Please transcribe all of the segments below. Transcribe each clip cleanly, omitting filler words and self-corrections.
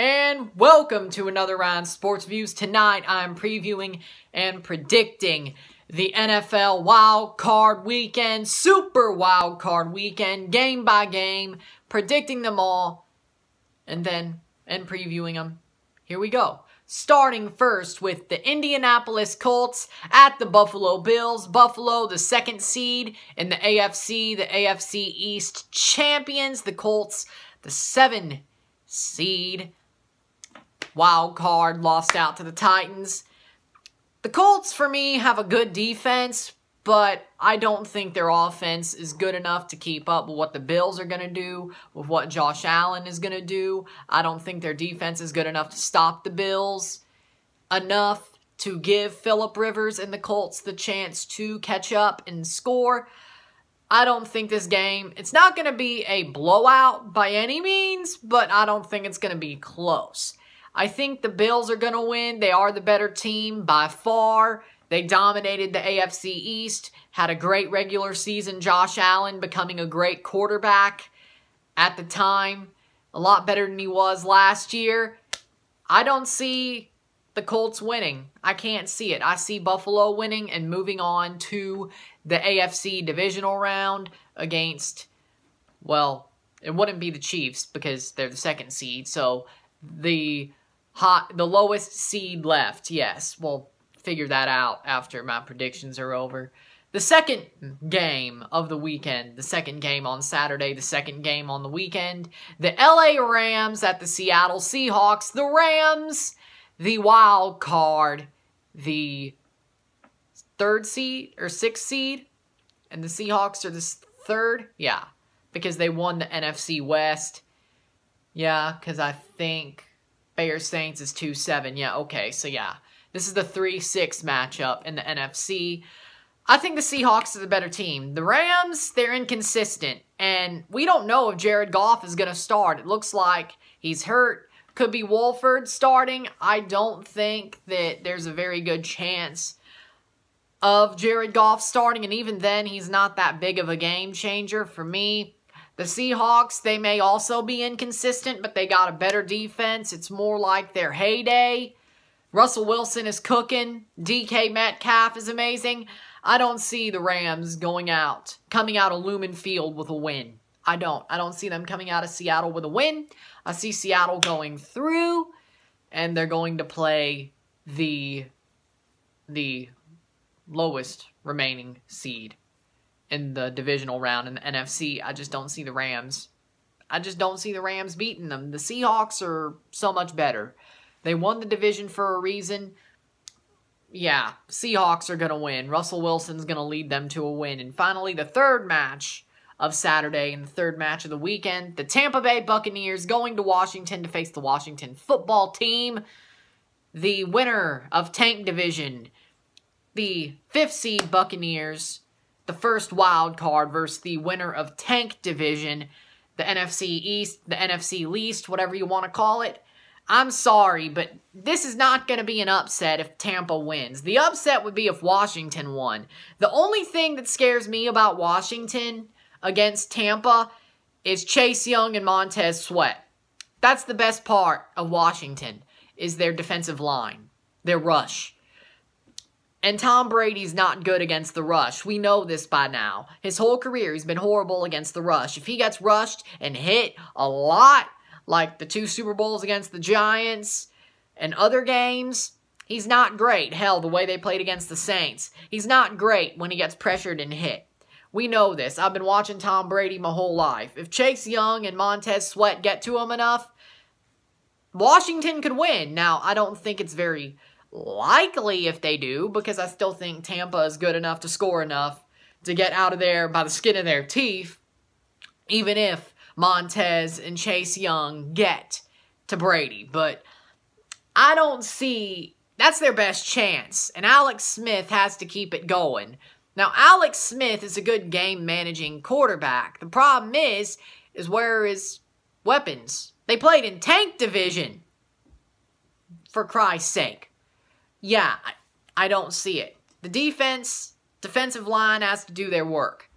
And welcome to another round of Sports Views. Tonight I'm previewing and predicting the NFL Wildcard Weekend, Super Wildcard Weekend, game by game, predicting them all, and previewing them. Here we go. Starting first with the Indianapolis Colts at the Buffalo Bills. Buffalo, the 2nd seed in the AFC East champions. The Colts, the 7 seed. Wild card, lost out to the Titans. The Colts, for me, have a good defense, but I don't think their offense is good enough to keep up with what the Bills are going to do, with what Josh Allen is going to do. I don't think their defense is good enough to stop the Bills enough to give Phillip Rivers and the Colts the chance to catch up and score. I don't think this game, it's not going to be a blowout by any means, but I don't think it's going to be close. I think the Bills are going to win. They are the better team by far. They dominated the AFC East, had a great regular season. Josh Allen becoming a great quarterback at the time. A lot better than he was last year. I don't see the Colts winning. I can't see it. I see Buffalo winning and moving on to the AFC divisional round against, well, it wouldn't be the Chiefs because they're the 2nd seed. So the lowest seed left, yes. We'll figure that out after my predictions are over. The second game of the weekend, the second game on Saturday, the second game on the weekend, the LA Rams at the Seattle Seahawks. The Rams, the wild card, the 3rd seed or 6th seed, and the Seahawks are the 3rd. Yeah, because they won the NFC West. Yeah, because I think Bears Saints is 2-7. Yeah, okay, so yeah. This is the 3-6 matchup in the NFC. I think the Seahawks are the better team. The Rams, they're inconsistent, and we don't know if Jared Goff is going to start. It looks like he's hurt. Could be Wolford starting. I don't think that there's a very good chance of Jared Goff starting, and even then, he's not that big of a game changer for me. The Seahawks, they may also be inconsistent, but they got a better defense. It's more like their heyday. Russell Wilson is cooking. DK Metcalf is amazing. I don't see the Rams coming out of Lumen Field with a win. I don't see them coming out of Seattle with a win. I see Seattle going through, and they're going to play the lowest remaining seed in the divisional round in the NFC. I just don't see the Rams. I just don't see the Rams beating them. The Seahawks are so much better. They won the division for a reason. Yeah, Seahawks are going to win. Russell Wilson's going to lead them to a win. And finally, the 3rd match of Saturday and the 3rd match of the weekend, the Tampa Bay Buccaneers going to Washington to face the Washington football team. The winner of Tank Division, the 5th seed Buccaneers, the first wild card versus the winner of Tank Division, the NFC East, the NFC Least, whatever you want to call it. I'm sorry, but this is not going to be an upset if Tampa wins. The upset would be if Washington won. The only thing that scares me about Washington against Tampa is Chase Young and Montez Sweat. That's the best part of Washington, is their defensive line, their rush. And Tom Brady's not good against the rush. We know this by now. His whole career, he's been horrible against the rush. If he gets rushed and hit a lot, like the 2 Super Bowls against the Giants and other games, he's not great. Hell, the way they played against the Saints, he's not great when he gets pressured and hit. We know this. I've been watching Tom Brady my whole life. If Chase Young and Montez Sweat get to him enough, Washington could win. Now, I don't think it's very likely if they do, because I still think Tampa is good enough to score enough to get out of there by the skin of their teeth, even if Montez and Chase Young get to Brady. But I don't see, that's their best chance, and Alex Smith has to keep it going. Now, Alex Smith is a good game-managing quarterback. The problem is where are his weapons? They played in Tank Division, for Christ's sake. Yeah, I don't see it. The defensive line has to do their work.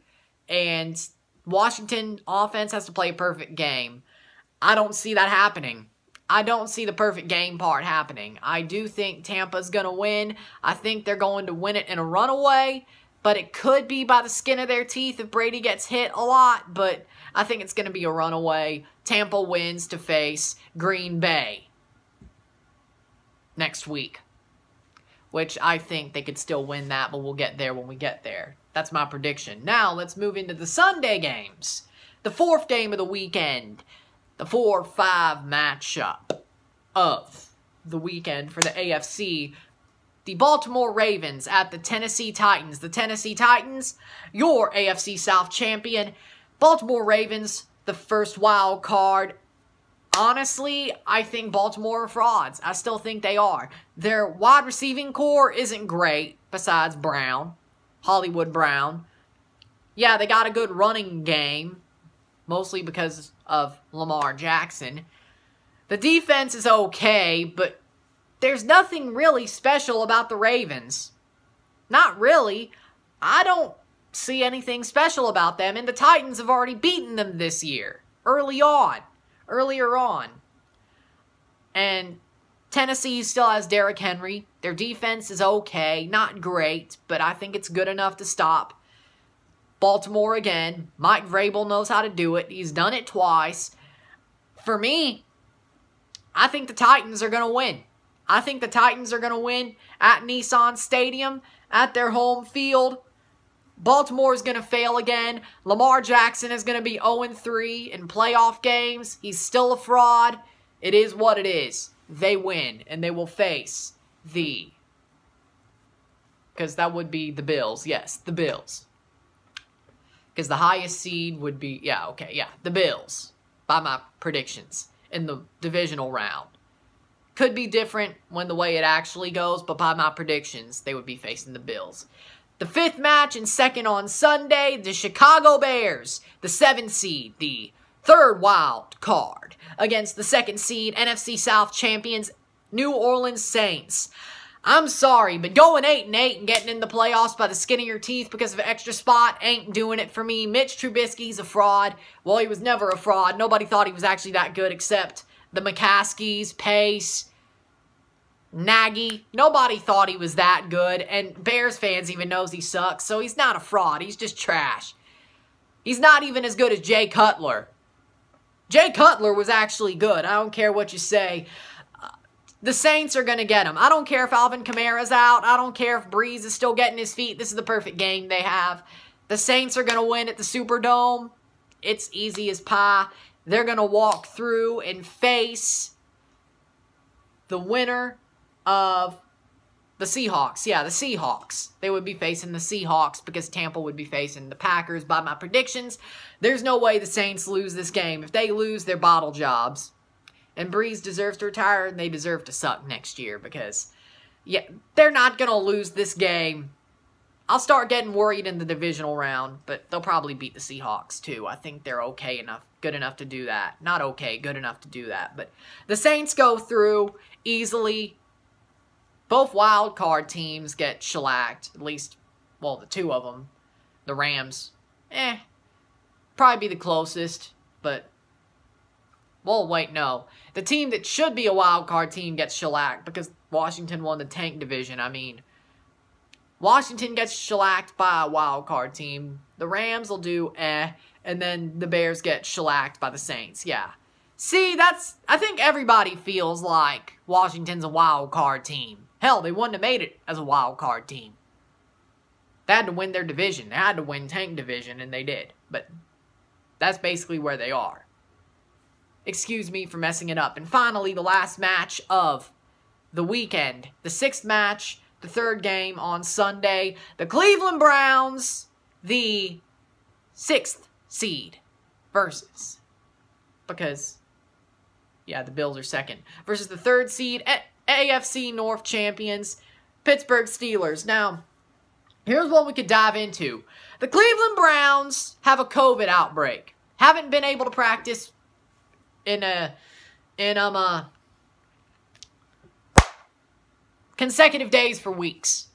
And Washington offense has to play a perfect game. I don't see that happening. I don't see the perfect game part happening. I do think Tampa's going to win. I think they're going to win it in a runaway, but it could be by the skin of their teeth if Brady gets hit a lot, but I think it's going to be a runaway. Tampa wins to face Green Bay next week, which I think they could still win that, but we'll get there when we get there. That's my prediction. Now, let's move into the Sunday games. The fourth game of the weekend. The 4-5 matchup of the weekend for the AFC. The Baltimore Ravens at the Tennessee Titans. The Tennessee Titans, your AFC South champion. Baltimore Ravens, the first wild card. Honestly, I think Baltimore are frauds. I still think they are. Their wide receiving core isn't great, besides Brown. Hollywood Brown. Yeah, they got a good running game, mostly because of Lamar Jackson. The defense is okay, but there's nothing really special about the Ravens. Not really. I don't see anything special about them, and the Titans have already beaten them this year, earlier on. And Tennessee still has Derrick Henry. Their defense is okay, not great, but I think it's good enough to stop Baltimore again. Mike Vrabel knows how to do it. He's done it twice. For me, I think the Titans are going to win. I think the Titans are going to win at Nissan Stadium, at their home field. Baltimore is going to fail again. Lamar Jackson is going to be 0-3 in playoff games. He's still a fraud. It is what it is. They win, and they will face because that would be the Bills. Yes, the Bills. Because the highest seed would be, the Bills, by my predictions, in the divisional round. Could be different when the way it actually goes, but by my predictions, they would be facing the Bills. The fifth match and second on Sunday, the Chicago Bears, the 7th seed, the third wild card, against the 2nd seed, NFC South champions, New Orleans Saints. I'm sorry, but going 8-8 and getting in the playoffs by the skin of your teeth because of an extra spot ain't doing it for me. Mitch Trubisky's a fraud. Well, he was never a fraud. Nobody thought he was actually that good except the McCaskies, Pace, Nagy. Nobody thought he was that good, and Bears fans even knows he sucks, so he's not a fraud. He's just trash. He's not even as good as Jay Cutler. Jay Cutler was actually good. I don't care what you say. The Saints are going to get him. I don't care if Alvin Kamara's out. I don't care if Breeze is still getting his feet. This is the perfect game they have. The Saints are going to win at the Superdome. It's easy as pie. They're going to walk through and face the winner of the Seahawks. Yeah, the Seahawks. They would be facing the Seahawks because Tampa would be facing the Packers. By my predictions, there's no way the Saints lose this game. If they lose, they're bottle jobs. And Breeze deserves to retire, and they deserve to suck next year because, yeah, they're not going to lose this game. I'll start getting worried in the divisional round, but they'll probably beat the Seahawks too. I think they're okay enough, good enough to do that. Not okay, good enough to do that. But the Saints go through easily. Both wild card teams get shellacked, at least, well, the two of them. The Rams, probably be the closest, but, well, wait, no. The team that should be a wild card team gets shellacked because Washington won the tank division. I mean, Washington gets shellacked by a wild card team. The Rams will do and then the Bears get shellacked by the Saints. Yeah. See, I think everybody feels like Washington's a wild card team. Hell, they wouldn't have made it as a wild card team. They had to win their division. They had to win tank division, and they did. But that's basically where they are. Excuse me for messing it up. And finally, the last match of the weekend. The 6th match, the 3rd game on Sunday. The Cleveland Browns, the 6th seed, versus, because, yeah, the Bills are 2nd, versus the 3rd seed, AFC North champions, Pittsburgh Steelers. Now, here's what we could dive into. The Cleveland Browns have a COVID outbreak. Haven't been able to practice in consecutive days for weeks.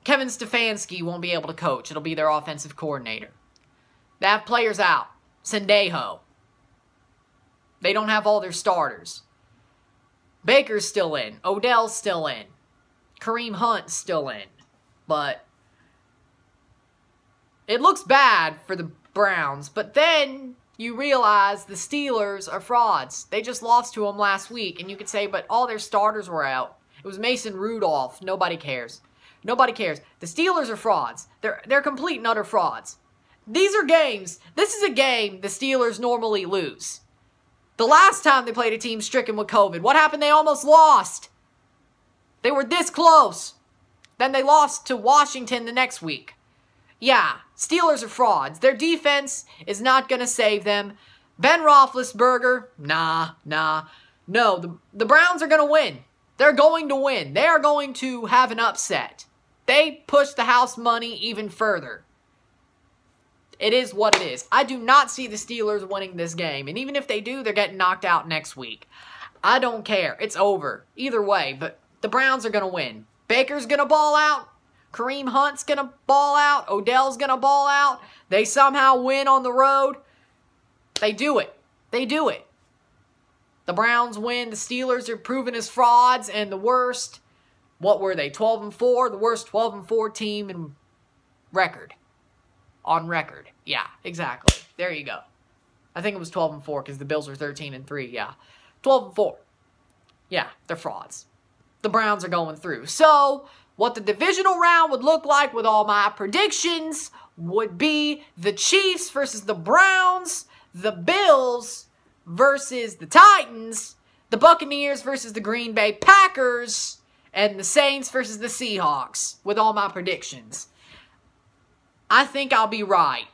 Kevin Stefanski won't be able to coach. It'll be their offensive coordinator. They have players out. Sendejo. They don't have all their starters. Baker's still in. Odell's still in. Kareem Hunt's still in. But it looks bad for the Browns. But then you realize the Steelers are frauds. They just lost to them last week. And you could say, but all their starters were out. It was Mason Rudolph. Nobody cares. Nobody cares. The Steelers are frauds. They're complete and utter frauds. These are games. This is a game the Steelers normally lose. The last time they played a team stricken with COVID, what happened? They almost lost. They were this close. Then they lost to Washington the next week. Yeah, Steelers are frauds. Their defense is not going to save them. Ben Roethlisberger, nah. No, the Browns are going to win. They're going to win. They are going to have an upset. They push the house money even further. It is what it is. I do not see the Steelers winning this game. And even if they do, they're getting knocked out next week. I don't care. It's over. Either way, but the Browns are going to win. Baker's going to ball out. Kareem Hunt's going to ball out. Odell's going to ball out. They somehow win on the road. They do it. They do it. The Browns win. The Steelers are proven as frauds. And the worst, what were they, 12-4? The worst 12-4 team in record. On record. Yeah, exactly. There you go. I think it was 12-4 because the Bills were 13-3. Yeah. 12-4. Yeah, they're frauds. The Browns are going through. So, what the divisional round would look like with all my predictions would be the Chiefs versus the Browns, the Bills versus the Titans, the Buccaneers versus the Green Bay Packers, and the Saints versus the Seahawks with all my predictions. I think I'll be right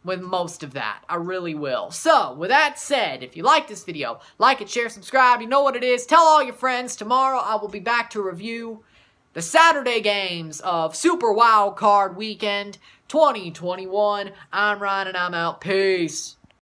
with most of that. I really will. So, with that said, if you like this video, like it, share, subscribe. You know what it is. Tell all your friends. Tomorrow, I will be back to review the Saturday games of Super Wildcard Weekend 2021. I'm Ryan, and I'm out. Peace.